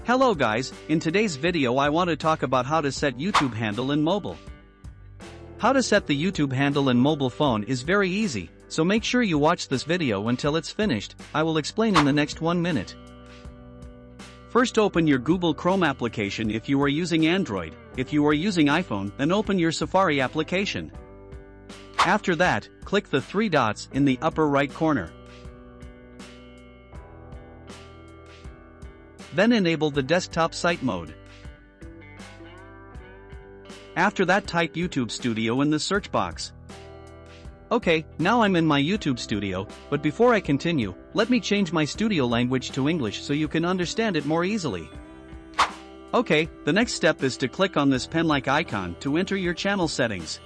Hello guys, in today's video I want to talk about how to set YouTube handle in mobile. How to set the YouTube handle in mobile phone is very easy, so make sure you watch this video until it's finished. I will explain in the next 1 minute. First, open your Google Chrome application if you are using Android. If you are using iPhone, then open your Safari application. After that, click the 3 dots in the upper right corner. Then enable the desktop site mode. After that, type YouTube Studio in the search box. Okay, now I'm in my YouTube Studio, but before I continue, let me change my studio language to English so you can understand it more easily. Okay, the next step is to click on this pen-like icon to enter your channel settings.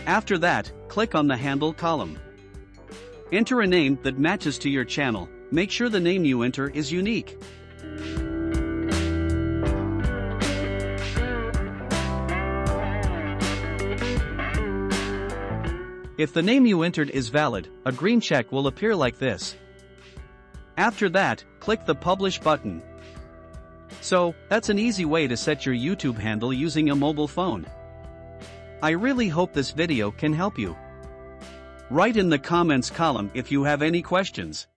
After that, click on the handle column. Enter a name that matches to your channel. Make sure the name you enter is unique. If the name you entered is valid, a green check will appear like this. After that, click the Publish button. So, that's an easy way to set your YouTube handle using a mobile phone. I really hope this video can help you. Write in the comments column if you have any questions.